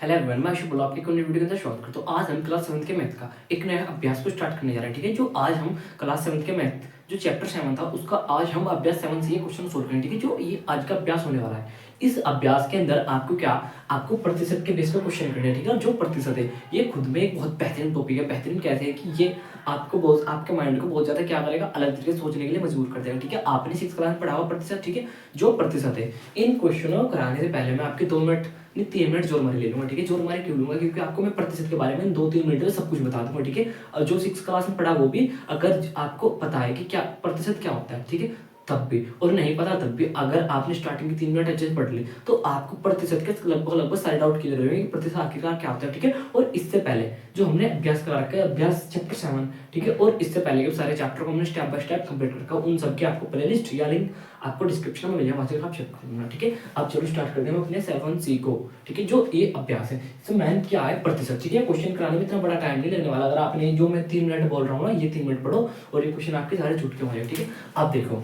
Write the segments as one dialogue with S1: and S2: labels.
S1: Hello everyone, मैं शुभ आपके एक नई वीडियो के अंदर स्वागत करता हूँ। आज हम क्लास 7 के मैथ का एक नया अभ्यास को स्टार्ट करने जा रहे हैं। ठीक है, जो आज हम क्लास 7 के मैथ जो चैप्टर 7 था उसका आज हम अभ्यास 7 से ये क्वेश्चन सोल्व करेंगे। ठीक है, जो ये आज का अभ्यास होने वाला है, इस अभ्यास के अंदर आपको प्रतिशत के बेस पर क्वेश्चन करने हैं। ठीक है, जो प्रतिशत है ये खुद में एक बहुत बेहतरीन टॉपिक है। बेहतरीन कहते हैं कि ये आपके माइंड को बहुत ज्यादा क्या करेगा, अलग तरीके से सोचने के लिए मजबूर कर देगा। ठीक है, आपने 6 क्लास में पढ़ा हुआ प्रतिशत। ठीक है, जो प्रतिशत है इन क्वेश्चनों कराने से पहले मैं आपके 2 मिनट नहीं 3 मिनट जोर मारे ले लूंगा। ठीक है, जोर मारे क्यों लूंगा, क्योंकि आपको मैं प्रतिशत के बारे में 2-3 मिनट में सब कुछ बता दूंगा। ठीक है, और जो 6 क्लास में पढ़ा वो भी, अगर आपको पता है कि क्या प्रतिशत क्या होता है, ठीक है, तब भी, और नहीं पता तब भी, अगर आपने स्टार्टिंग के 3 मिनट अच्छे से पढ़ ली तो आपको प्रतिशत के लगभग सारे डाउट क्लियर हो जाएंगे कि प्रतिशत आखिरकार क्या होता है। ठीक है, और इससे पहले जो हमने अभ्यास करा रखा है, अभ्यास चैप्टर 7, ठीक है, और इससे पहले के सारे चैप्टर को हमने स्टेप बाय स्टेप कंप्लीट कर रखा है। उन सबके आपको प्लेलिस्ट या लिंक आपको डिस्क्रिप्शन में मिल जाएगा, वहां से आप चेक कर लेना। ठीक है, अब चलो स्टार्ट करते हैं अपने 7C को। ठीक है, जो ये अभ्यास है इसमें मैन क्या है, प्रतिशत। ठीक है, क्वेश्चन कराने में इतना बड़ा टाइम नहीं लगने वाला। अगर आपने जो मैं 3 मिनट बोल रहा हूँ ना, ये 3 मिनट पढ़ो और ये क्वेश्चन आपके सारे छूट के मारे। ठीक है, अब देखो,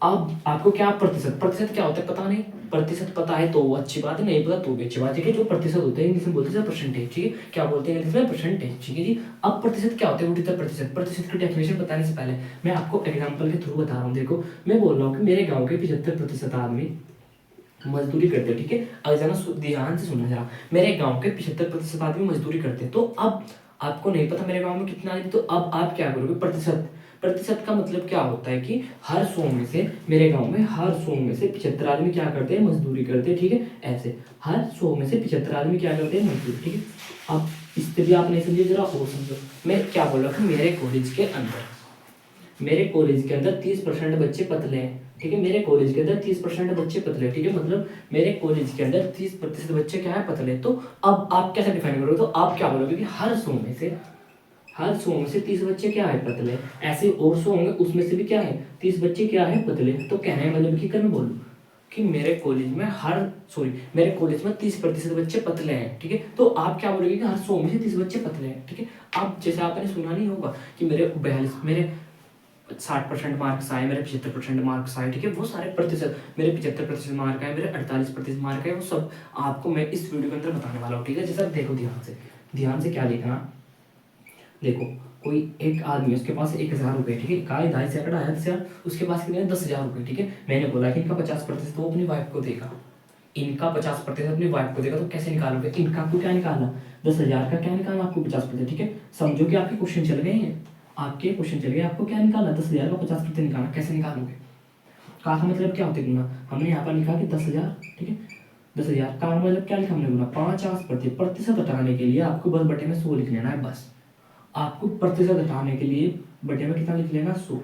S1: अब आपको क्या प्रतिशत क्या होता है पता नहीं। प्रतिशत पता है तो वो अच्छी बात है, नहीं पता तो भी अच्छी बात है। ठीक है, जो प्रतिशत होते हैं इंग्लिश में बोलते हैं परसेंटेज। ठीक है, क्या बोलते हैं इंग्लिश में, परसेंटेज। ठीक है जी, अब प्रतिशत क्या होता है, उठितर प्रतिशत। प्रतिशत की डेफिनेशन बताने से पहले मैं आपको एग्जांपल के थ्रू बता रहा हूँ। देखो, मैं बोल रहा हूँ कि मेरे गाँव के 75% आदमी मजदूरी करते हैं। ठीक है, अगर जरा ध्यान से सुनना जरा, मेरे गाँव के 75% आदमी मजदूरी करते हैं। तो अब आपको नहीं पता मेरे गाँव में कितना आदमी, तो अब आप क्या करोगे, प्रतिशत। प्रतिशत का मतलब क्या होता है कि हर 100 में से, मेरे गांव में हर 100 में से 75 आदमी क्या करते हैं, मजदूरी करते हैं। ठीक है, ऐसे हर 100 में से 75 आदमी क्या करते हैं, मजदूरी। ठीक है, अब इससे भी आप नहीं समझे, जरा और समझो। मैं क्या बोल रहा हूँ, मेरे कॉलेज के अंदर 30% बच्चे पतले हैं। ठीक है, मेरे कॉलेज के अंदर 30% बच्चे पतले। ठीक है, मतलब मेरे कॉलेज के अंदर 30% बच्चे क्या है, पतले। तो अब आप कैसे डिफाइन करोगे, तो आप क्या बोलोगे कि हर 100 में से 30 बच्चे क्या है, पतले। ऐसे और 100 होंगे, उसमें से भी क्या है, 30 बच्चे क्या है, पतले। तो कहने मतलब कि मैं बोलूँ कि मेरे कॉलेज में 30% बच्चे पतले हैं। ठीक है, तो आप क्या बोलोगे कि हर 100 में से 30 बच्चे पतले हैं। ठीक है, अब जैसे आपने सुना नहीं होगा कि मेरे 60% मार्क्स आए, मेरे 75% मार्क्स आए। ठीक है, वो सारे प्रतिशत, मेरे 75% मार्क आए, मेरे 48% मार्क आए, वो सब आपको मैं इस वीडियो के अंदर बताने वाला हूँ। ठीक है, जैसा देखो ध्यान से क्या देखना। देखो, कोई एक आदमी, उसके पास 1000 रुपये। ठीक है, इकाई 2.5 सैकड़ा आया 10,000, उसके पास कितने 10,000 रुपये। ठीक है, मैंने बोला कि इनका 50% वो अपनी वाइफ को देगा। इनका 50% अपनी वाइफ को देगा। तो कैसे निकालोगे, इनका आपको क्या निकालना, 10,000 का क्या निकालना, आपको 50%। ठीक है, समझो कि आपके क्वेश्चन चल गए हैं, आपको क्या निकालना, 10,000 का 50% निकालना। कैसे निकालोगे, का मतलब क्या होता है गुना, हमने यहाँ पर लिखा कि 10,000। ठीक है, 10,000 का मतलब क्या लिखा हमने, गुना 50%। प्रतिशत हटाने के लिए आपको बस बटे में 100 लिख लेना है। बस आपको प्रतिशत हटाने के लिए बटे में कितना लिख लेना, 100।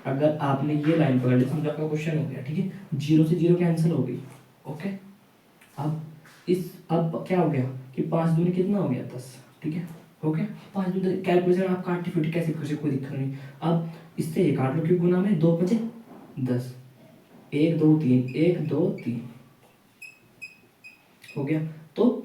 S1: अगर आपने ये लाइन पकड़ ली, समझो आपका क्वेश्चन हो गया। ठीक है, 0 से 0 कैंसिल हो गई। ओके, अब क्या हो गया कि 5 दूनी कितना हो गया, 10। ठीक है, ओके, 5 दूनी कैलकुलेशन आप काटी फिटी कैसे कर, कोई दिक्कत नहीं। अब इससे ये काट लो कि गुना में 2 5 10, 1 2 3, 1 2 3 हो गया। तो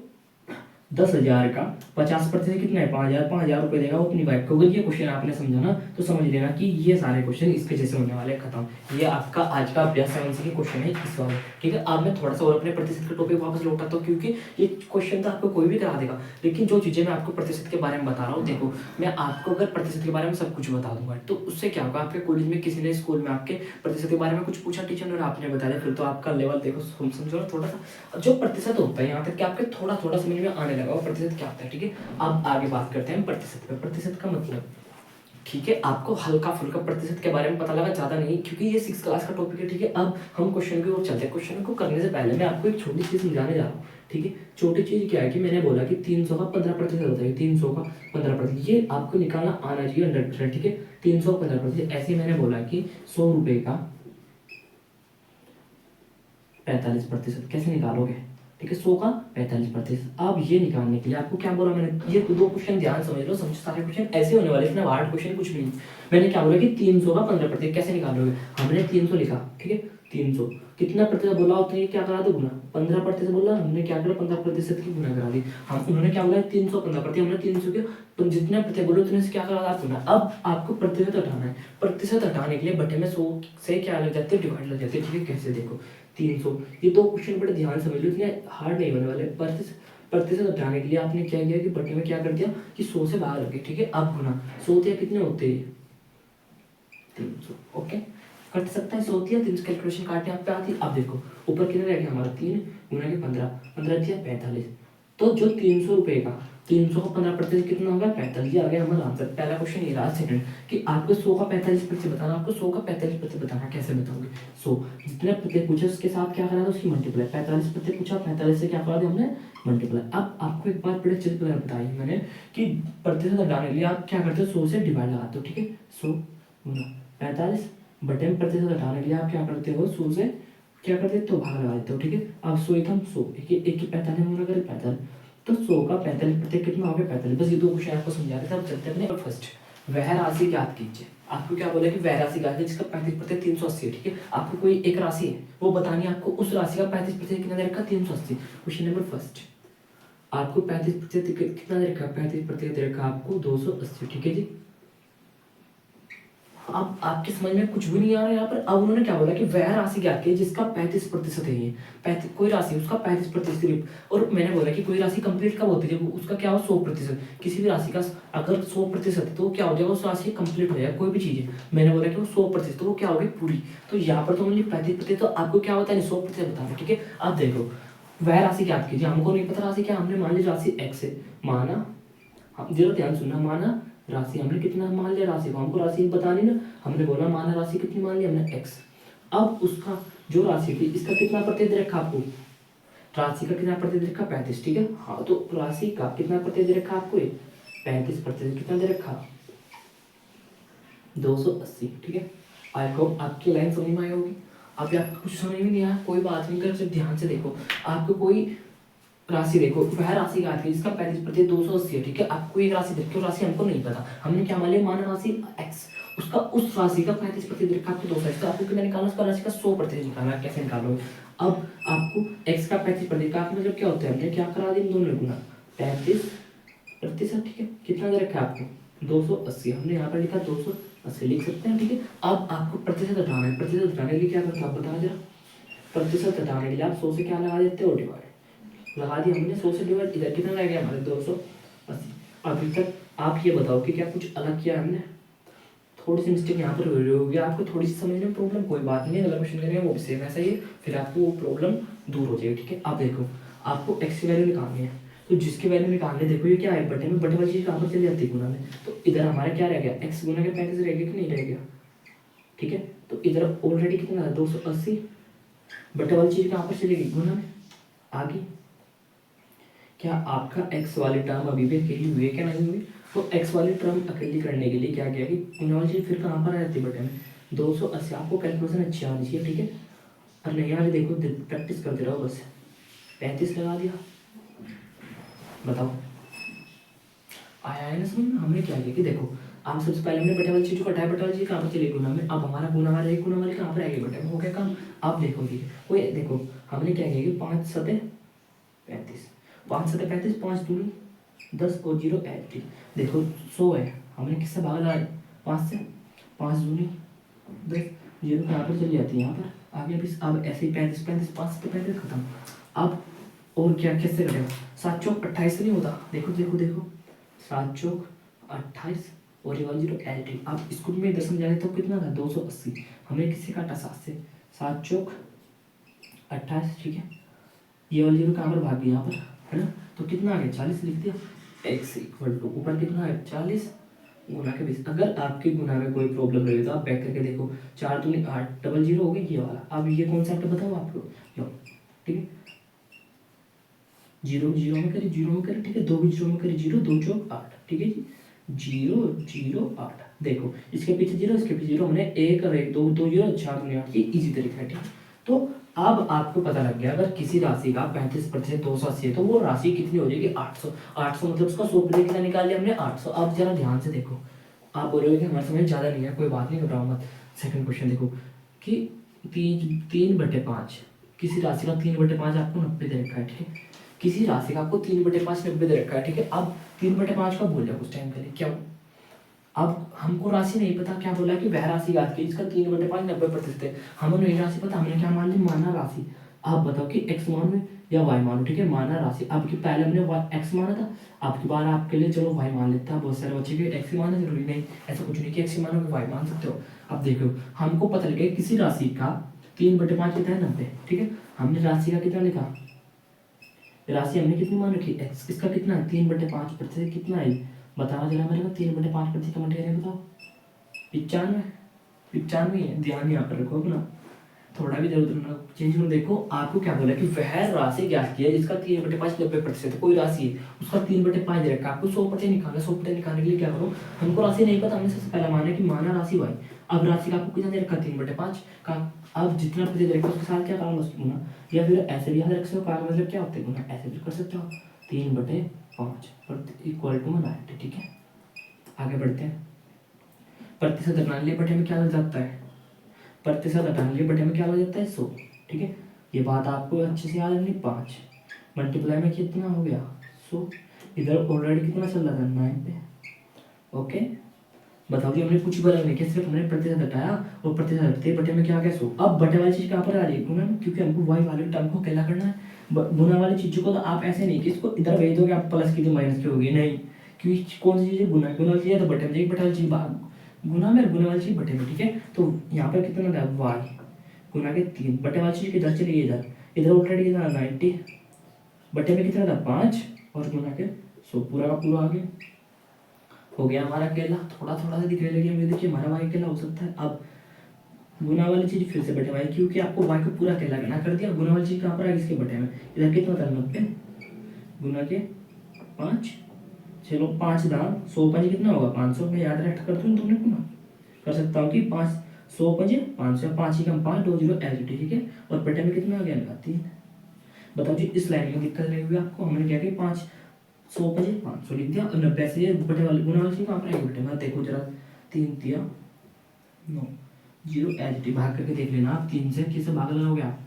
S1: 10,000 का 50% कितना है, 5,000। 5,000 रुपये देगा वो अपनी वाइफ को। अगर ये क्वेश्चन आपने समझा ना, तो समझ लेना कि ये सारे क्वेश्चन इसके जैसे होने वाले खत्म। ये आपका आज का अभ्यास 7 के क्वेश्चन है इस वाले। ठीक है, अब मैं थोड़ा सा और अपने प्रतिशत के टॉपिक वापस लौटाता हूँ, क्योंकि ये क्वेश्चन तो आपको कोई भी करा देगा, लेकिन जो चीज़ें मैं आपको प्रतिशत के बारे में बता रहा हूँ, देखो, मैं आपको अगर प्रतिशत के बारे में सब कुछ बता दूंगा तो उससे क्या होगा, आपके कॉलेज में किसी ने, स्कूल में आपके प्रतिशत के बारे में कुछ पूछा टीचर ने और आपने बताया, फिर तो आपका लेवल देखो, समझो ना थोड़ा सा। जो प्रतिशत होता है यहाँ तक कि आपके थोड़ा थोड़ा समझ में आने लगा प्रतिशत क्या होता है। ठीक है, अब आगे बात करते हैं प्रतिशत पे। प्रतिशत का मतलब, ठीक है, आपको हल्का फुल्का प्रतिशत के बारे में पता लगा, ज्यादा नहीं, क्योंकि ये 6 क्लास का टॉपिक है। ठीक है, अब हम क्वेश्चन की ओर चलते हैं। क्वेश्चन को करने से पहले मैं आपको एक छोटी चीज समझाने जा रहा हूँ। ठीक है, छोटी चीज क्या है कि मैंने बोला कि 300 का 15% होता है, 300 का 15%, ये आपको निकालना आना चाहिए 100%। ठीक है, 300 15%, ऐसे मैंने बोला कि 100 रुपए का 45% कैसे निकालोगे। ठीक है, 100 का 45%। अब ये निकालने के लिए आपको क्या बोला मैंने, ये 2 क्वेश्चन ध्यान समझ लो, समझो सारे क्वेश्चन ऐसे होने वाले, इसमें हार्ड क्वेश्चन कुछ भी नहीं। मैंने क्या बोला कि 300 का 15% कैसे निकालोगे, हमने 300 लिखा। ठीक है, 300 कितना प्रतिशत बोला, उतने क्या करा दो गुना, 15% बोला, हमने क्या करा 15% की गुना करा दी। हम उन्होंने क्या बोला 300 15%, हमने 300 के जितने प्रतिशत बोले उतने से क्या करा था गुना। अब आपको प्रतिशत हटाना है। प्रतिशत हटाने के लिए बटे में 100 से क्या लग जाते हैं, डिवाइड लग जाते हैं। ठीक है, कैसे देखो 300, ये 2 क्वेश्चन बड़े ध्यान समझ लो, इतने हार्ड नहीं होने वाले। प्रतिशत हटाने के लिए आपने क्या किया कि बटे में क्या कर दिया कि 100 से बाहर लगे, ठीक है। अब गुना 100 दिया कितने होते हैं 300, ओके। कट सकता है 100 दिया 300, कैलकुलेशन काटने आप पे आती है। अब देखो ऊपर कितना रह गया हमारा 3 गुना के 15, 15 दिया 45। तो जो 300 रुपये का 300 का 15% कितना होगा 45, आ गया हमारा आंसर। पहला क्वेश्चन ये रहा। सेकंड कि आपको 100 का 45% बताना, आपको 100 का 45% बताना, कैसे बताओगे। 100 जितने प्रत्येक पूछे उसके साथ क्या करा था उसकी मल्टीप्लाई, 45% पूछा 45 से क्या करा दिया हमने मल्टीप्लाई। अब आपको एक बात बड़े अच्छे से बताई मैंने कि प्रतिशत हटाने के लिए आप क्या करते हो 100 से डिवाइड लगाते हो, ठीक है। 100 गुना 45 बटे में प्रतिशत हटाने के लिए आप क्या करते हो 100 से क्या कर देते हो भाग लगा देते हो, ठीक है। अब 100 एकम 100 एक की 45 गुना करें 45, तो 100 का 45% कितना हो गया 45। बस ये दो क्वेश्चन आपको समझा रहे थे। अब चलते हैं अपने फर्स्ट, वह राशि ज्ञात कीजिए। आपको क्या बोला कि वह राशि ज्ञात कीजिए जिसका 35% 380 है, ठीक है। आपको कोई एक राशि है वो बतानी है, आपको उस राशि का 35% कितना दे रखा 380। क्वेश्चन नंबर फर्स्ट, आपको 35% कितना दे रखा 35% दे रखा आपको 280, ठीक है जी। अब आपके समझ में कुछ भी नहीं आ रहा है यहाँ पर। अब उन्होंने क्या बोला कि वह राशि ज्ञात की जिसका 35% है, ये 35 कोई राशि उसका 35%। और मैंने बोला कि कोई राशि कंप्लीट कब होती है जब उसका क्या हो 100%। किसी भी राशि का अगर 100% है तो क्या हो जाएगा उस राशि कंप्लीट हो जाएगा। कोई भी चीज़ है मैंने बोला कि वो 100% तो वो क्या होगी पूरी। तो यहाँ पर तो मुझे 35%, तो आपको क्या होता है 100% बताना, ठीक है। अब देखो वह राशि ज्ञात कीजिए, हमको नहीं पता राशि क्या, हमने मान ली राशि एक्स है, माना जरा ध्यान सुनना, माना राशि हमने कितना मान लिया राशि को, हमको राशि बतानी ना, हमने बोला माना राशि कितनी मान ली हमने एक्स। अब उसका जो राशि थी इसका कितना प्रतिशत रखा आपको, राशि का कितना प्रतिशत रखा 35, ठीक है। हाँ तो राशि का कितना प्रतिशत रखा आपको 35%, कितना दे रखा 280, ठीक है। आई होप आपकी लाइन समझ में आई होगी। अभी आपको कुछ समझ में नहीं आया कोई बात नहीं कर, सिर्फ ध्यान से देखो। आपको कोई राशि देखो, वह राशि का आती है जिसका 35% 280 है, ठीक है। आपको एक राशि देखो, राशि हमको नहीं पता, हमने क्या मान लिया माना राशि x, उसका उस राशि का 35% देखा आपको 280, तो आपको कितना निकालना उसका राशि का 100% निकालना, कैसे निकालोगे। अब आपको x का 35% का मतलब क्या होता है, हमने क्या करा दिया दोनों गुना 35%, ठीक है। कितना दे रखा है आपको 280, हमने यहाँ पर लिखा 280 लिख सकते हैं, ठीक है। अब आपको प्रतिशत हटाना है, प्रतिशत हटाने के लिए क्या करते हो आप बता जरा। प्रतिशत हटाने के लिए आप 100 से क्या लगा देते हो डिवाइड, लगा दिया हमने 100 से डिवाइड, इधर कितना रह गया हमारे 280। अभी तक आप ये बताओ कि क्या कुछ अलग किया हमने, थोड़ी सी मिस्टेक यहाँ पर हो रही होगी, आपको थोड़ी सी समझने में प्रॉब्लम, कोई बात नहीं है, अगला क्वेश्चन करेंगे वो भी सेम ऐसा ही है, फिर आपको वो प्रॉब्लम दूर हो जाएगी, ठीक है। अब देखो आपको एक्स की वैल्यू निकालनी है, तो जिसकी वैल्यू निकालनी देखो ये क्या है बटे में, बटे वाली चीज़ कहाँ पर चली जाती है गुना में, तो इधर हमारा क्या रह गया एक्स गुना के 35 रह गया कि नहीं रह गया, ठीक है। तो इधर ऑलरेडी कितना है 280, बटे वाली चीज़ कहाँ पर चलेगी गुना में, आगे क्या आपका x वाली टर्म अभी भी अकेली हुई है क्या नहीं हुई। तो x वाली टर्म अकेली करने के लिए क्या किया कि गुना चीज फिर कहाँ पर आ जाती है बटे में 280, आपको कैलकुलेशन अच्छी आनी चाहिए, ठीक है। और नहीं आज देखो प्रैक्टिस करते रहो, बस 35 लगा दिया, बताओ आया है ना समझ में। हमने क्या किया कि देखो आप सबसे पहले हमने बटे वाली चीज को हटाया, बटे वाली चीज कहाँ पर चली गुना में, अब हमारा गुना वाला गुना वाली कहाँ पर आएगी बटे में, हो गया काम। आप देखो ठीक है कोई देखो हमने क्या किया कि 5 सते 35, 5 सते 35, 5 दूनी 10 और 0 ऐड, देखो 100 है, हमने किससे भाग लगाया 5 से, 5 दूनी 10, 0 यहाँ पर चली जाती है यहाँ पर आगे भी। अब ऐसे ही 35 35 5 से 35 खत्म। अब और क्या कैसे करेगा 7 चौक 28 नहीं होता, देखो देखो देखो 7 चौक 28 और ये वाला 0 ऐड। आप स्कूल में इधर समझाने तो कितना था 280, हमने किससे काटा 7 से, 7 चौक 28, ठीक है। ये वाला 0 कहाँ पर भाग गया यहाँ पर है ना, तो कितना आ गया 40 लिख दिया, x इक्वल टू ऊपर कितना है 40 गुना के 20। अगर आपके गुना में कोई प्रॉब्लम रही तो आप बैक करके देखो, 4 दूनी 8 डबल 0 हो गया ये वाला। अब ये कॉन्सेप्ट बताओ आप लोग लो, ठीक है। 0 0 में करिए 0 में करिए, ठीक है। 2 भी 0 में करिए 0, 2 चौक 8, ठीक है जी 0 0 8। देखो इसके पीछे 0 इसके पीछे 0, हमने 1 और 1 2 2 0 4 दूनी 8, ये इजी तरीका है, ठीक है। तो अब आपको पता लग गया अगर किसी राशि का 35% 280 है तो वो राशि कितनी हो जाएगी 800, 800 मतलब उसका 100% कितना निकाल लिया हमने 800। अब जरा ध्यान से देखो, आप बोलोगे कि हमारे समझ ज़्यादा नहीं है, कोई बात नहीं घबराओ मत। सेकंड क्वेश्चन देखो कि 3/5 किसी राशि का 3/5 आपको 90 दे रखा है, ठीक है। किसी राशि का आपको 3/5 90 दे रखा है, ठीक है। अब 3/5 का बोल दिया कुछ टाइम पहले, क्यों अब हमको राशि नहीं पता, क्या बोला कि वह राशि याद की इसका 3/5 90% है, हमें नहीं राशि पता, हमने क्या मान ली माना राशि। आप बताओ कि x मान में या वाई मानो, ठीक है। माना राशि, अब की पहले हमने एक्स माना था, अब की बार आपके लिए चलो वाई मान लेते हैं। बहुत सारे बच्चे के एक्स ही माना जरूरी नहीं, ऐसा कुछ नहीं कि एक्स ही मानो वाई मान सकते हो। अब देखो हमको पता लगे किसी राशि का 3/5 कितना है 90, ठीक है। हमने राशि का कितना लिखा, राशि हमने कितनी मान रखी एक्स, इसका कितना है 3/5 प्रतिशत कितना है बताना जरा मेरे को। 3/5 प्रतिशत का मटेरियल बताओ, 95, 95 है। ध्यान यहाँ पर रखो अपना, थोड़ा भी जरूरत ना चेंज करो। देखो आपको क्या बोला कि वह राशि ज्ञात की है जिसका 3/5 90% कोई राशि है उसका 3/5 दे रखा है, आपको 100% निकालना है। 100% निकालने के लिए क्या करो, हमको राशि नहीं पता, हमने सबसे पहला माना कि माना राशि वाई। अब राशि का आपको कितना दे रखा 3/5 का, अब जितना प्रतिशत दे रखा उसके साथ क्या करना उसकी गुना, या फिर ऐसे भी याद रख सकते हो। का मतलब क्या होता है गुना, ऐसे भी कर सकते हो 3/5 इक्वल टू 90, ठीक है। आगे बढ़ते हैं। प्रतिशत 98 में क्या लग जाता है, प्रतिशत 98 में क्या लग जाता है 100, ठीक है। ये बात आपको अच्छे से याद रखनी। 5 मल्टीप्लाई में कितना हो गया 100, इधर ऑलरेडी कितना चल रहा था 9 पे, ओके। बताओ जी हमने कुछ बदल नहीं किया, सिर्फ हमने प्रतिशत हटाया और प्रतिशत हटते बटे में क्या आ गया 100। अब बटे वाली चीज कहाँ पर आ रही है गुना में, क्योंकि हमको वाई वाले टर्म को अकेला करना है। गुना वाली चीजों को तो आप ऐसे नहीं कि इसको इधर भेज दोगे आप प्लस की थी माइनस की होगी, नहीं, क्योंकि कौन सी चीज है गुना, गुना वाली चीज है तो बटे में जाएगी, बटे वाली चीज गुना में, गुना वाली चीज बटे में, ठीक है। तो यहाँ पर कितना था वाई गुना के 3, बटे वाली चीज किधर चली इधर, इधर ऑलरेडी कितना 90, बटे में कितना था 5 और गुना के 100, पूरा का पूरा आ गया, हो गया हमारा अकेला। थोड़ा थोड़ा सा दिखने लगे हमें, देखिए हमारा वाई अकेला हो सकता है। अब गुना वाली चीज फिर से बटे वाई, क्योंकि आपको वाई को पूरा अकेला करना कर दिया। गुना वाली चीज कहाँ पर आ गई इसके बटे में, इधर कितना था 90 गुना के 5, चलो 5 दाम 100 पंजे कितना होगा 500, में याद रख कर दूँ तुमने गुना कर सकता हूँ कि 100 पंजे 500, 5 ही कम 5 2 0 एच, ठीक है। और बटे में कितना आ गया इनका 3। बताओ जी इस लाइन में दिक्कत नहीं हुई आपको, हमने क्या किया 500 पंजे 500 लिख दिया और 90 से बटे वाली गुना वाली चीज कहाँ पर आएगी बटे में, देखो जरा 3 तिया 9 0 एच डी, भाग करके देख लेना आप, 3 से किससे भाग लगाओगे आप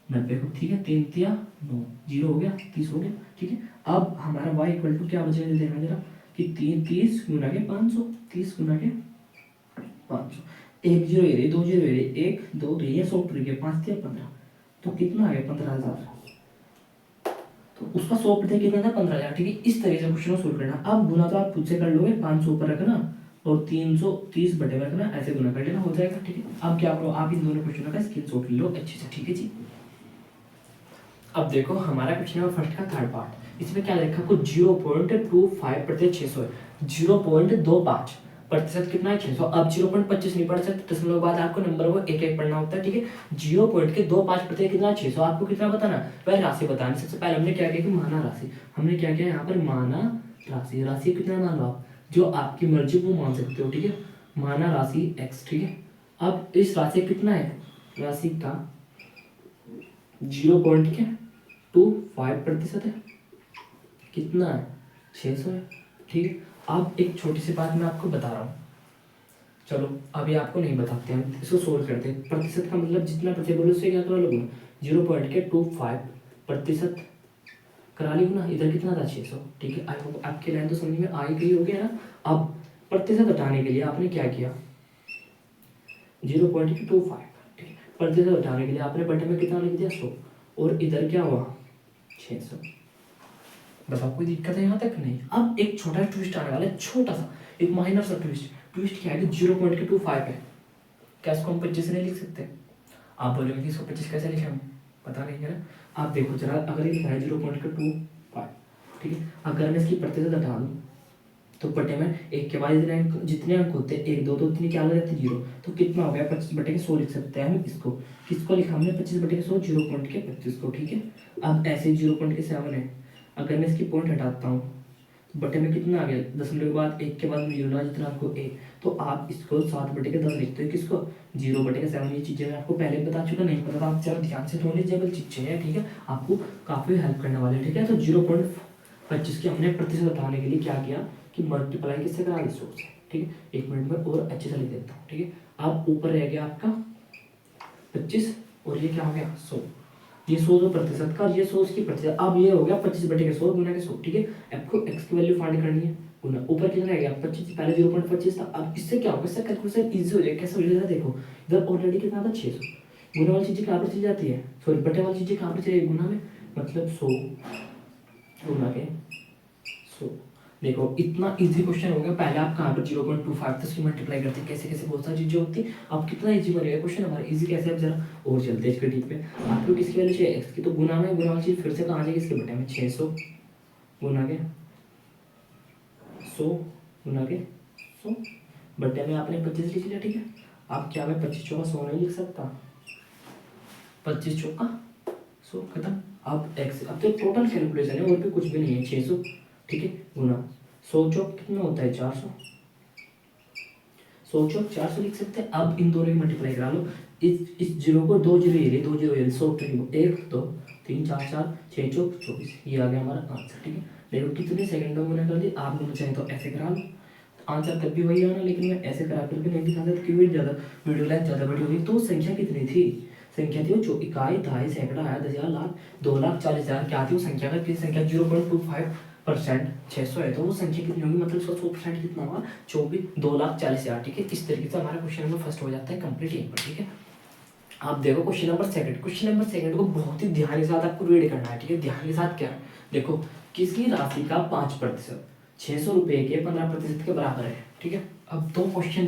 S1: 90 को, ठीक है। 3 तिया 9 0 हो गया 30 हो गया, ठीक है। अब हमारा y इक्वल टू क्या बचेगा देखना जरा कि 30 गुना के 500, 30 गुना के 500, 1 0 ये 2 0 ये 1 2 तो ये 100 टूट गया 5 तिया 15, तो कितना आ गया 15,000, तो उसका 100% कितना था 15,000, ठीक है। इस तरीके से क्वेश्चन को सोल्व करना। अब गुना तो आप खुद से कर लोगे, 500 ऊपर रखना और 330 बटे में रखना, ऐसे गुना कर लेना हो जाएगा, ठीक है। अब क्या करो आप इन दोनों क्वेश्चनों का स्क्रीनशॉट ले लो अच्छे से, ठीक है जी। अब देखो हमारा क्वेश्चन है फर्स्ट का थर्ड पार्ट, इसमें क्या लिखा कुछ 0.25 600 है, 0.25 प्रतिशत कितना है 600। अब 0.25 नहीं पढ़ सकते, दशमलव बाद आपको नंबर को एक एक पढ़ना होता है, ठीक है। 0.25 कितना है 600, आपको कितना बताना वह राशि बतानी। सबसे पहले हमने क्या किया कि माना राशि, हमने क्या किया यहाँ पर माना राशि, राशि कितना मान लो आप जो आपकी मर्जी वो मान सकते हो, ठीक है। माना राशि x, ठीक है। अब इस राशि कितना है, राशि का 0.25 प्रतिशत है, कितना है 600 है, ठीक है। अब एक छोटी सी बात मैं आपको बता रहा हूँ, चलो अभी आपको नहीं बताते हैं, इसको सोल्व करते हैं। प्रतिशत का मतलब जितना प्रतिशत बोलो उससे क्या करा लोगे 0.25 प्रतिशत करा ली ना, इधर कितना था 600, ठीक है। आई होप आपके लाइन तो समझ में आ ही गई होगी ना। अब प्रतिशत हटाने के लिए आपने क्या किया 0.25, ठीक है। प्रतिशत हटाने के लिए आपने बटे में कितना लिख दिया 100 और इधर क्या हुआ 600। बताओ कोई दिक्कत है यहाँ तक नहीं। अब एक छोटा ट्विस्ट आने वाला है, छोटा सा एक माइनर सा ट्विस्ट। ट्विस्ट क्या है कि 0.25 है, क्या इसको हम 25 नहीं लिख सकते। आप बोलोगे कि इसको 25 कैसे लिखे हम, पता नहीं है। आप देखो जरा अगर ये लिखा है 0.25, ठीक है। अगर मैं इसकी प्रतिशत हटा दूँ तो बटे में एक के बाद जितने अंक होते हैं 1 2 तो उतनी क्या हो जाती है 0, तो कितना हो गया 25 बटे के 100 लिख सकते हैं हम इसको। किसको लिखा हमने 25 बटे के 100 0.25 को, ठीक है। अब ऐसे 0.7 है, अगर मैं इसकी पॉइंट हटाता हूँ तो बटे में कितना आ गया दशमलव के बाद 1 के बाद 0 जितना आपको a, तो आप इसको 7 बटे के 10 लिखते हो, किसको 0 बटे के 7। ये चीज़ें मैं आपको पहले बता चुका, नहीं पता आप जरा ध्यान से नॉलेजेबल चीज़ें हैं, ठीक है। आपको काफ़ी हेल्प करने वाले हैं, ठीक है। तो 0.25 के हमने प्रतिशत हटाने के लिए क्या किया कि मल्टीप्लाई किससे करा 100 से, ठीक है। एक मिनट में और अच्छे से लिख देता हूँ, ठीक है। अब ऊपर रह गया आपका 25 और ये क्या हो गया 100, ये 100 प्रतिशत का, ये 100 इसकी प्रतिशत। अब ये हो गया 25 बटे के 100 गुना के 100, ठीक है। आपको x की वैल्यू फाइंड करनी है गुना, ऊपर कितना रह गया 25, पहले 0.25 था। अब इससे क्या होगा, इससे कैलकुलेशन इजी हो जाएगा। कैसे हो जाएगा देखो, इधर ऑलरेडी कितना था 600, गुना वाली चीज़ें कहाँ पर चली जाती है, सॉरी बटे वाली चीज़ें कहाँ पर चली गुना में, मतलब 100 गुना के 100। देखो इतना इजी क्वेश्चन हो गया। पहले आप कहाँ पर 0.25 तक मल्टीप्लाई करते हैं, कैसे कैसे बहुत सारी चीजें होती। अब कितना इजी बनेगा क्वेश्चन हमारा, इजी कैसे। अब जरा और चलते हैं इसके डीप पे। आपको किसकी वैल्यू चाहिए, एक्स की, तो गुना में गुना वाली चीज फिर से कहाँ जाएगी, इसके बटे में 600 गुना के 100 गुना के 100 बटे में आपने 25 लिख लिया। ठीक है, आप क्या मैं 25 चौका 100 नहीं लिख सकता, 25 चौका 100 खत्म। अब एक्स, अब तो टोटल कैलकुलेशन है और भी कुछ भी नहीं है। 600 ठीक है गुना 100 चौक कितना होता है 400, 100 चौक 400 लिख सकते हैं। अब इन दोनों की मल्टीप्लाई करा लो। इस जीरो को 2 जीरो ये 2 जीरो ये 100 1 2 3 4 4 6 चौक 24, ये आ गया हमारा आंसर। ठीक है, देखो कितने सेकंडों में कर दी। आप लोग चाहे तो ऐसे करा लो, आंसर तब भी वही आना, लेकिन मैं ऐसे करा करके नहीं दिखा सकता क्योंकि ज़्यादा वीडियो लेंथ ज़्यादा बड़ी होगी। तो संख्या कितनी थी, संख्या थी वो जो इकाई दहाई सैकड़ा आया 10,000 लाख 2,40,000 क्या थी वो संख्या का, किस संख्या 0.25% 600 है, तो वो संख्या कितनी होगी, मतलब 100% कितना होगा 2,40,000। ठीक है, इस तरीके से हमारा क्वेश्चन नंबर फर्स्ट हो जाता है कंप्लीट यहीं पर। ठीक है, आप देखो question number second. Question number second को बहुत ही ध्यान के साथ आपको रीड करना है। ठीक है, ध्यान के साथ क्या है, देखो किसी राशि का 5% 600 रुपये के 15% के बराबर है। ठीक है, अब दो क्वेश्चन,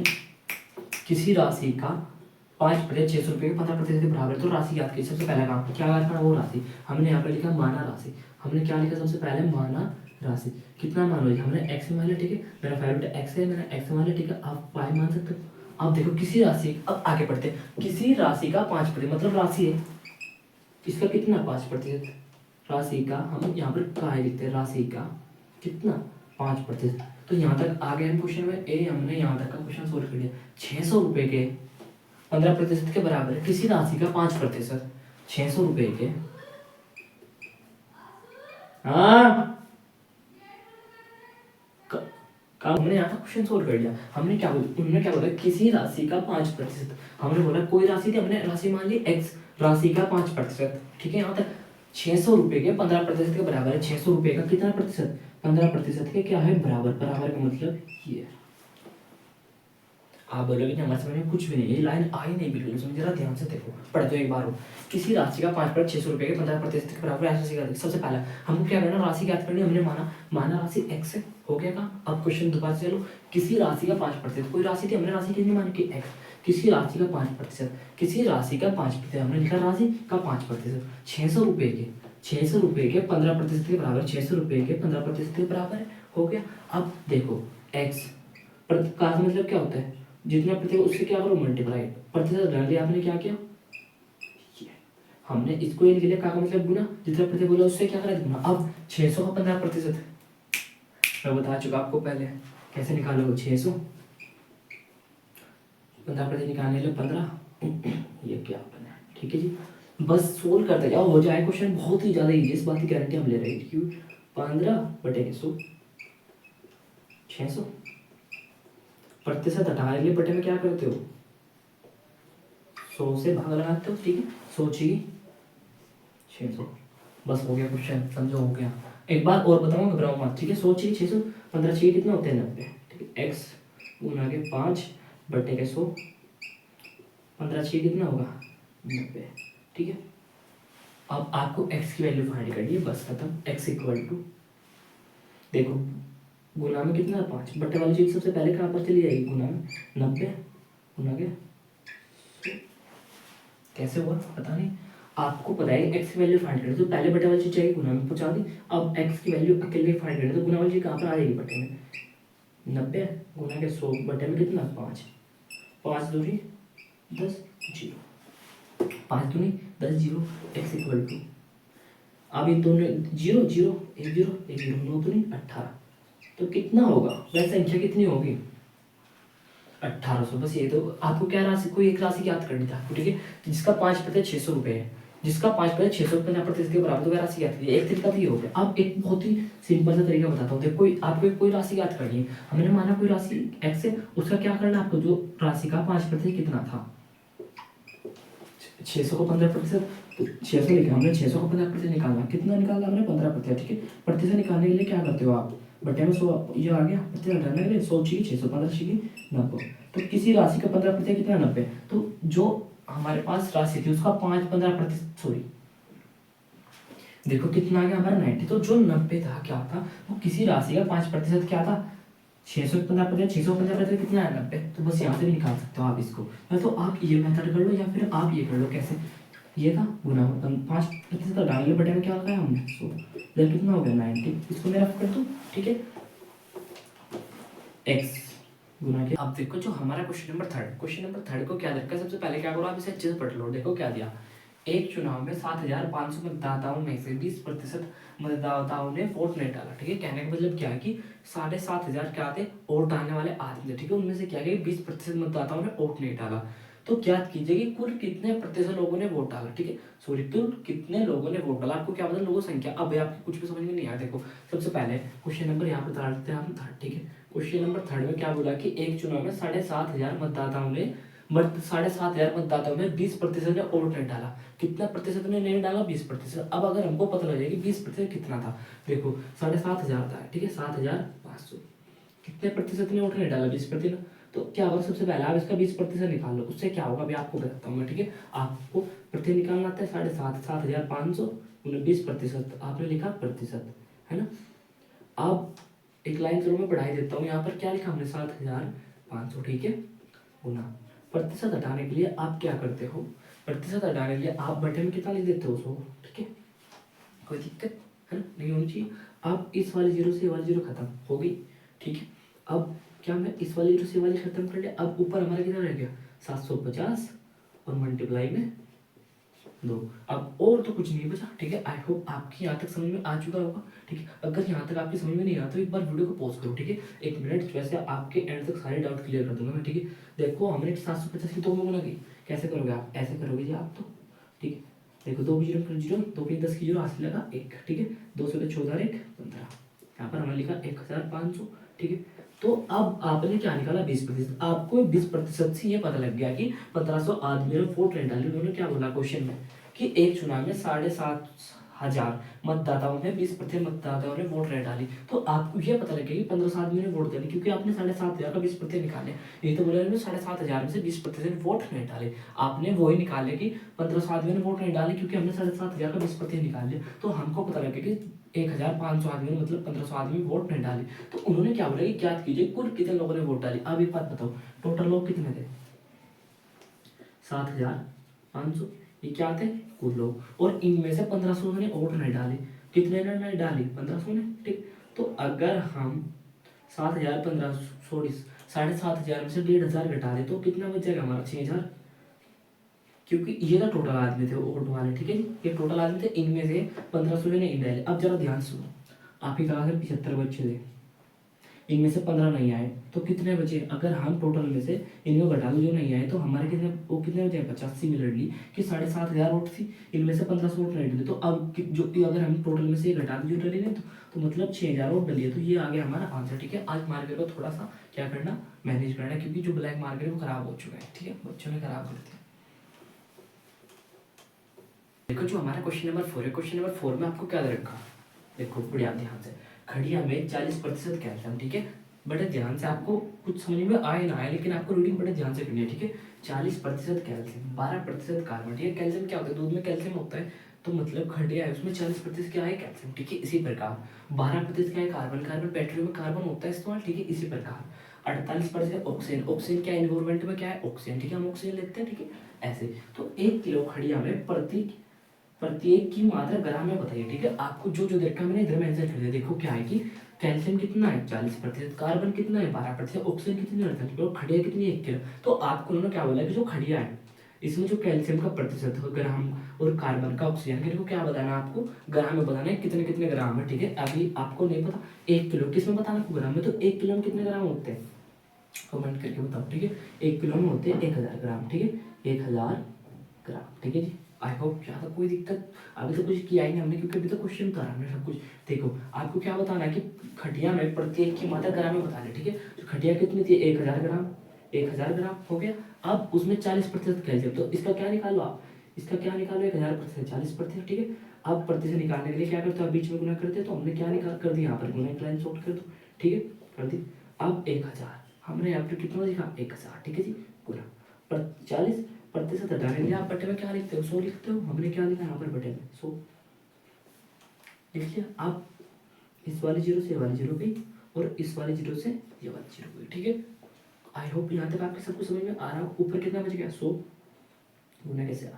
S1: किसी राशि का 5% 600 रुपये के 15% के बराबर है, तो राशि याद कीजिए। सबसे पहला काम क्या करना, वो राशि हमने यहाँ पर लिखा माना राशि। हमने क्या लिखा सबसे पहले, माना राशि। कितना मान लो, हमने एक्स मान लिया। ठीक है, मेरा फेवरेट एक्स है, मैंने एक्स मान लिया। ठीक है, आप वाई मान सकते हो। अब देखो किसी राशि, अब आगे बढ़ते हैं, किसी राशि का 5% मतलब राशि है, इसका कितना 5%, राशि का हम यहाँ पर का है लिखते हैं, राशि का कितना 5%। तो यहाँ तक आ गए हम क्वेश्चन में ए, हमने यहाँ तक का क्वेश्चन सोल्व कर लिया। 600 रुपये के 15% के बराबर है, किसी राशि का 5%, 600 रुपये के, हाँ हमने यहाँ तक क्वेश्चन सोल्व कर लिया। हमने क्या बोला, उन्होंने क्या बोला, किसी राशि का 5%। हमने बोला कोई राशि थी, हमने राशि मान ली एक्स, राशि का 5%। ठीक है, यहाँ तक 600 रुपये के 15% के बराबर है। 600 रुपये का कितना प्रतिशत, 15% के क्या है बराबर, बराबर का मतलब ये। आप बोलोगे कि हमारे समझ में कुछ भी नहीं, ये लाइन आई नहीं बिल्कुल, समझ जरा ध्यान से देखो, पढ़ दो एक बार हो। किसी राशि का 5% 600 रुपये के 15% के बराबर ऐसा सीखा। सबसे पहला हमको क्या करना, राशि ज्ञात करनी। हमने माना राशि एक्स है, हो गया काम। अब क्वेश्चन दोबारा चलो, किसी राशि का 5%, कोई राशि थी, हमने राशि कितनी मानी कि एक्स, किसी राशि का 5%, किसी राशि का 5%, हमने लिखा राशि का 5%, 600 रुपये के, 600 रुपये के 15% के बराबर, 600 रुपये के 15% के बराबर है, हो गया। अब देखो एक्स का मतलब क्या होता है, जितना प्रतिशत उससे क्या करो मल्टीप्लाई, प्रतिशत डाल दिया आपने, क्या किया हमने इसको ये लिख लिया, का मतलब गुना, जितना प्रतिशत बोला उससे क्या करा गुना। अब 600 का 15% मैं बता चुका आपको पहले कैसे निकालोगे, 600 15% निकालने के लिए 15 ये क्या बना। ठीक है जी, बस सोल्व करते जाओ, हो जाए क्वेश्चन बहुत ही ज्यादा इजी, इस बात की गारंटी हम ले रहे हैं। क्यों 15/100 600 प्रतिशत हटाने के लिए बटे में क्या करते हो, 100 से भाग लगाते हो। ठीक है, 100 चाहिए 600, बस हो गया क्वेश्चन, समझो हो गया। एक बार और बताऊंगा, घबराओ मत। ठीक है, 100 चाहिए 600 15 चाहिए कितना होते हैं 90। ठीक है, एक्स गुना के 5/100, 15 चाहिए कितना होगा 90। ठीक है, अब आपको एक्स की वैल्यू फाइंड करनी है, बस खत्म। एक्स इक्वल टू, देखो गुना में कितना 5, बटे वाली चीज सबसे पहले कहाँ पर चली जाएगी, गुना में 90 गुना के 100। कैसे हुआ पता नहीं, आपको पता है एक्स की वैल्यू फाइंड करनी, तो पहले बटे वाली चीज चाहिए गुना में पहुंचा दी। अब एक्स की वैल्यू अकेले फाइंड करनी, तो गुना वाली चीज कहाँ पर आ जाएगी बटे में, 90 गुना के 100 बटे में कितना 5, 5 दूनी 10 जीरो, 5 दूनी 10 जीरो, एक्स इक्वल टू, अब इन दोनों जीरो जीरो एक जीरो एक जीरो, 9 दूनी 18, तो कितना होगा वह संख्या कितनी होगी 1800। बस ये तो आपको क्या राशि, कोई एक राशि याद करनी था आपको। ठीक है, जिसका 5% 600 रुपये है, जिसका 5% 650% के बराबर, तो वह राशि याद कीजिए। एक तरीका तो ये हो गया। अब एक बहुत ही सिंपल सा तरीका बताता हूँ। देखो आपको कोई राशि याद करनी है, हमने माना कोई राशि एक्स है, उसका क्या करना आपको, जो राशि का 5% कितना था 600 को 15%, तो 600 लिखा हमने, 600 को 15% निकालना, कितना निकालना हमने 15%। ठीक है, प्रतिशत निकालने के लिए क्या करते हो आप, बटे में 100 ये आ गया, प्रतिशत हटाने के लिए 100 चाहिए 600 15 चाहिए 90, तो किसी राशि का 15% कितना 90, तो जो हमारे पास राशि थी उसका 15% सॉरी देखो कितना आ गया हमारा 90। तो जो 90 था क्या था, वो किसी राशि का 5% क्या था, 650%। 650% कितना है 90। तो बस यहाँ से भी निकाल सकते हो आप इसको, या तो आप ये मेथड कर लो या फिर आप ये कर लो। कैसे, ये था गुना 5% डालने बटे में क्या लगाया हमने 100, जब कितना हो गया 90। इसको मैं रफ कर दूँ, ठीक है, x गुना के। अब देखो जो हमारा क्वेश्चन नंबर थर्ड को क्या रखा है, सबसे पहले क्या करो आप इसे अच्छे से पढ़ लो। देखो क्या दिया, एक चुनाव में 7,500 मतदाताओं में से 20% मतदाताओं ने वोट नहीं डाला। ठीक है, कहने का मतलब क्या है कि 7,500 क्या थे वोट डालने वाले आदमी थे। ठीक है, उनमें से क्या है 20% मतदाताओं ने वोट नहीं डाला। तो क्या कीजिए कि कुल कितने प्रतिशत लोगों ने वोट डाला। ठीक है, सॉरी, कुल कितने लोगों ने वोट डाला, आपको क्या मतलब लोगों संख्या। अब आपको कुछ भी समझ में नहीं आया। देखो सबसे पहले क्वेश्चन नंबर यहाँ पर डालते हैं हम थर्ड। ठीक है, क्वेश्चन नंबर थर्ड में क्या बोला कि एक चुनाव में 7,500 मतदाताओं ने 7,500 मतदाताओं में 20% ने वोट नहीं डाला। कितना प्रतिशत ने नहीं डाला, 20%। अब अगर हमको पता लग जाए कि 20% कितना था, देखो 7,500 था, ठीक है, 7,500 कितने प्रतिशत ने वोट नहीं डाला, 20%। तो क्या होगा, सबसे पहले आप इसका 20% निकाल लो, उससे क्या होगा अभी आपको बताता हूँ मैं। ठीक है, आपको प्रति निकालना आता है 7,500, 7,500 20%, आपने लिखा प्रतिशत, है ना। अब एक लाइन चलो मैं बढ़ाई देता हूँ, यहाँ पर क्या लिखा हमने 7,500, ठीक है, गुना प्रतिशत हटाने के लिए आप क्या करते हो, प्रतिशत हटाने के लिए आप बटे में कितना लिख देते हो 100। ठीक है, कोई दिक्कत है ना, नहीं होनी चाहिए। अब इस वाले जीरो से ये वाली जीरो खत्म हो गई। ठीक है, अब क्या मैं इस वाली जीरो से वाली खत्म कर लिया। अब ऊपर हमारा कितना रह गया 750 और मल्टीप्लाई में 2। अब और तो कुछ नहीं बचा। ठीक है, आई होप आपकी यहाँ तक समझ में आ चुका होगा। ठीक है, अगर यहाँ तक आपकी समझ में नहीं आता तो एक बार वीडियो को पॉज करो। ठीक है, 1 मिनट, वैसे आपके एंड तक सारे डाउट क्लियर कर दूंगा मैं। ठीक है, देखो हमने 750 की 2 में गुना की, कैसे करोगे आप, ऐसे करोगे जी आप तो। ठीक है, देखो 2 जीरो कर जीरो, 2 की 10 की जीरो, हासिल लगा 1। ठीक है, 2 से 14 1 15, यहाँ पर हमने लिखा 1,500। ठीक है, तो अब आपने क्या निकाला 20%। आपको 20% से ये पता लग गया कि 1,500 आदमी ने वोट नहीं डाली। उन्होंने क्या बोला क्वेश्चन में कि एक चुनाव में 7,500 मतदाताओं में 20% मतदाताओं ने वोट नहीं डाली। तो आपको ये पता लगेगा कि 1,500 आदमी ने वोट डाली, क्योंकि आपने 7,500 का 20% निकाले। यही तो बोला 7,500 में से 20% वोट नहीं डाले, आपने वही निकाले कि 1,500 आदमी ने वोट नहीं डाले, क्योंकि हमने 7,500 का 20% निकाल लिया। तो हमको पता लगे कि 1,500 आदमी ने, मतलब 1,500 आदमी वोट नहीं डाले। तो उन्होंने क्या बोला कि ज्ञात कीजिए कुल कितने लोगों ने वोट डाली। अब एक बात बताओ, टोटल लोग कितने थे, 7,500, ये क्या थे कुल लोग, और इनमें से 1,500 ने वोट नहीं डाले। कितने ने नहीं डाली, 1,500 ने। ठीक, तो अगर हम 7,000 1500 सॉरी 7,500 में से 1,500 घटा दे तो कितना बच जाएगा हमारा 6,000, क्योंकि ये तो टोटल आदमी थे वोट वाले। ठीक है जी, ये टोटल आदमी थे, इनमें से 1,500 ने नहीं डाले। अब जरा ध्यान सुनो, आपकी क्लास में 75 बच्चे थे, इनमें से 15 नहीं आए, तो कितने बचे। अगर हम टोटल में से इनमें घटा दो जो नहीं आए, तो हमारे कितने, वो कितने बचे 85 में लड़ ली कि 7,500 वोट थी, इनमें से 1,500 वोट नहीं डले। तो अब जो अगर हम टोटल में से घटा दो जो डली नहीं, तो मतलब 6,000 वोट डली है। तो ये आ गया हमारा आंसर। ठीक है, आज मार्कर को थोड़ा सा क्या करना, मैनेज करना, क्योंकि जो ब्लैक मार्कर है वो खराब हो चुका है। ठीक है, बच्चों ने खराब कर दिया। देखो जो हमारा क्वेश्चन नंबर 4 है, क्वेश्चन नंबर 4 में आपको क्या दे रखा, देखो बढ़िया ध्यान से, खड़िया में 40% कैल्शियम। ठीक है, बड़े ध्यान से, आपको कुछ समझ में आए ना आए, लेकिन आपको रीडिंग बड़े ध्यान से करनी है। ठीक है, 40% कैल्शियम, 12% कार्बन। ठीक है, कैल्शियम क्या होता है, दूध में कैल्शियम होता है, तो मतलब खड़िया है उसमें 40% क्या है कैल्शियम। ठीक है, इसी प्रकार 12% क्या है कार्बन, कार्बन पेट्रोल में कार्बन होता है इस्तेमाल। ठीक है, इसी प्रकार 48% ऑक्सीजन, ऑक्सीजन क्या इन्वायरमेंट में क्या है ऑक्सीजन। ठीक है, हम ऑक्सीजन लेते हैं। ठीक है, ऐसे तो 1 किलो खड़िया में प्रत्येक की मात्रा ग्राम में बताइए। ठीक है, आपको जो जो देखा मैंने इधर में आंसर कर दिया। देखो क्या है कि कैल्शियम कितना है 40%, कार्बन कितना है 12%, ऑक्सीजन कितनी है 48%, और खड़िया कितनी है 1 किलो। तो आपको उन्होंने क्या बोला कि जो खड़िया है इसमें जो कैल्शियम का प्रतिशत है ग्राम, और कार्बन का ऑक्सीजन का, क्या बताना है आपको, ग्राम में बताना है कितने कितने ग्राम है। ठीक है, अभी आपको नहीं पता 1 किलो किस में बताना आपको, ग्राम में। तो 1 किलो में कितने ग्राम होते हैं, कमेंट करके बताओ। ठीक है, 1 किलो में होते हैं 1,000 ग्राम। ठीक है, 1,000 ग्राम। ठीक है जी, आई होप ज़्यादा कोई दिक्कत अभी तो कुछ किया ही नहीं हमने, क्योंकि अभी तो क्वेश्चन था हमने सब कुछ। देखो आपको क्या बताना है कि खटिया में प्रत्येक की मात्रा ग्राम में बताना है। ठीक है, तो खटिया कितनी थी 1,000 ग्राम, 1,000 ग्राम हो गया। अब उसमें 40% कैल्शियम, तो इसका क्या निकालो आप, इसका क्या निकालो 1,000% 40%। ठीक है, अब प्रतिशत निकालने के लिए क्या करते हो आप, बीच में गुना करते हैं, तो हमने क्या निकाल कर दिया यहाँ पर गुना, एक लाइन शॉर्ट कर दो। ठीक है, कर दी। अब 1,000 हमने यहाँ पर कितना लिखा 1,000। ठीक है जी, गुना पर 40% हटाने के लिए आप बटे में क्या लिखते हो 100 लिखते हो, हमने क्या लिखा यहाँ पर बटे में 100। लिख लिया। अब इस वाली जीरो से ये वाली जीरो गई और इस वाली जीरो से ये वाली जीरो गई, ठीक है। आई होप यहाँ तक आपके सब कुछ समझ में आ रहा हो। ऊपर कितना बच गया 100 गुना कैसे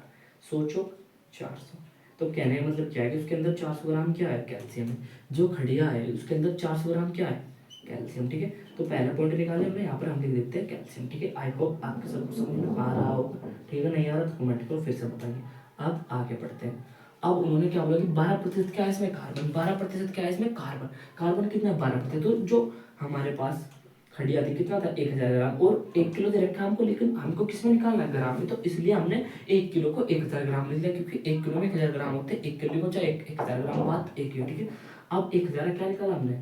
S1: 100 चौक 400। तो कहने का मतलब क्या है कि उसके अंदर 400 ग्राम क्या है कैल्शियम है। जो खड़िया है उसके अंदर 400 ग्राम क्या है कैल्शियम, ठीक है। तो पहला पॉइंट निकाले हमने, यहाँ पर हम लिख देते हैं कैल्शियम, ठीक है। आई होप आपके सब कुछ समझ में आ रहा हो, ठीक है। नहीं आ रहा तो कमेंट करो, फिर से बताइए। अब आगे बढ़ते हैं। अब उन्होंने क्या बोला कि 12% क्या है इसमें कार्बन, 12% क्या है इसमें कार्बन। कार्बन कितना है 12%। तो जो हमारे पास खड़िया थी कितना था 1000 ग्राम और 1 किलो दे रखा हमको, लेकिन हमको किस में निकालना है ग्राम में। तो इसलिए हमने 1 किलो को 1000 ग्राम ले लिया, क्योंकि 1 किलो में 1000 ग्राम होते हैं। 1 किलो को चाहे 1000 ग्राम बात एक ही हो, ठीक है। अब 1000 क्या निकाला हमने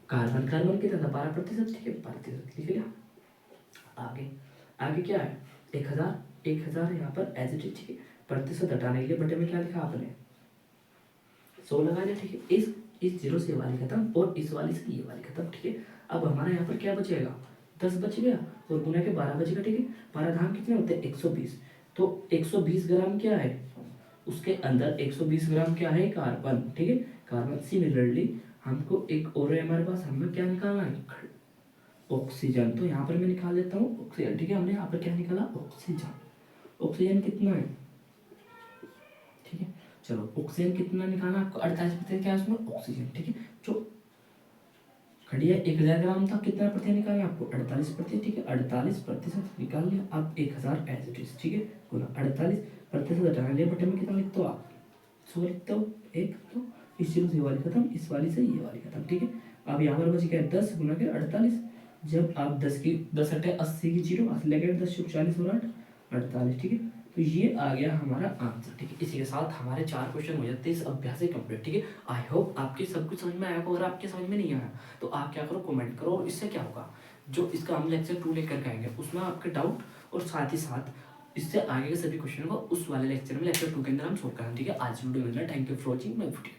S1: कार्बन, कार्बन कितना था 12%, ठीक है 12% लिख लिया। आगे आगे क्या है 1000 यहाँ पर एज इट इज, ठीक है। प्रतिशत हटाने के लिए बटे में क्या लिखा आपने 100 लगा लिया, ठीक है। इस जीरो से ये वाली खत्म और इस वाली से ये वाली खत्म, ठीक है। अब हमारा यहाँ पर क्या बचेगा 10 बच गया और गुना के 12 बचेगा, ठीक है। 12 धाम कितने होते हैं 120। तो 120 ग्राम क्या है उसके अंदर 120 ग्राम क्या है कार्बन, ठीक है। कार्बन सिमिलरली हमको एक और है हमारे पास, हमें क्या निकालना है ऑक्सीजन। तो यहाँ पर मैं निकाल देता हूँ ऑक्सीजन, ठीक है। हमने यहाँ पर क्या निकाला ऑक्सीजन। ऑक्सीजन कितना है, ठीक है। चलो ऑक्सीजन कितना निकालना आपको 48% क्या है उसमें ऑक्सीजन, ठीक है। जो खड़िया 1000 ग्राम था, कितना प्रतिशत निकालना आपको 48%, ठीक है। 48% निकाल लिया। अब 1000 एज इट इज, ठीक है। गुना 48% हटाना लिया, बटे में कितना लिखते हो आप 100 लिखते हो। एक तो इस जीरो से ये वाली खत्म, इस वाली से ये वाली खत्म, ठीक है। अब यहाँ पर बच गया 10 गुना के 48। जब आप 10 अटे 80 की जीरो लगे 10 40 और 8 48, ठीक है। तो ये आ गया हमारा आंसर, ठीक है। इसी के साथ हमारे 4 क्वेश्चन हो जाते हैं इस अभ्यास से कंप्लीट, ठीक है। आई होप आपके सब कुछ समझ में आया होगा। अगर आपके समझ में नहीं आया तो आप क्या करो कमेंट करो, और इससे क्या होगा जो इसका हम लेक्चर 2 लेकर के आएंगे उसमें आपके डाउट और साथ ही साथ इससे आगे के सभी क्वेश्चन को उस वाले लेक्चर में लेक्चर 2 के अंदर हम सोल्व करेंगे, ठीक है। आज वीडियो मिल रहा है। Thank you for watching my video.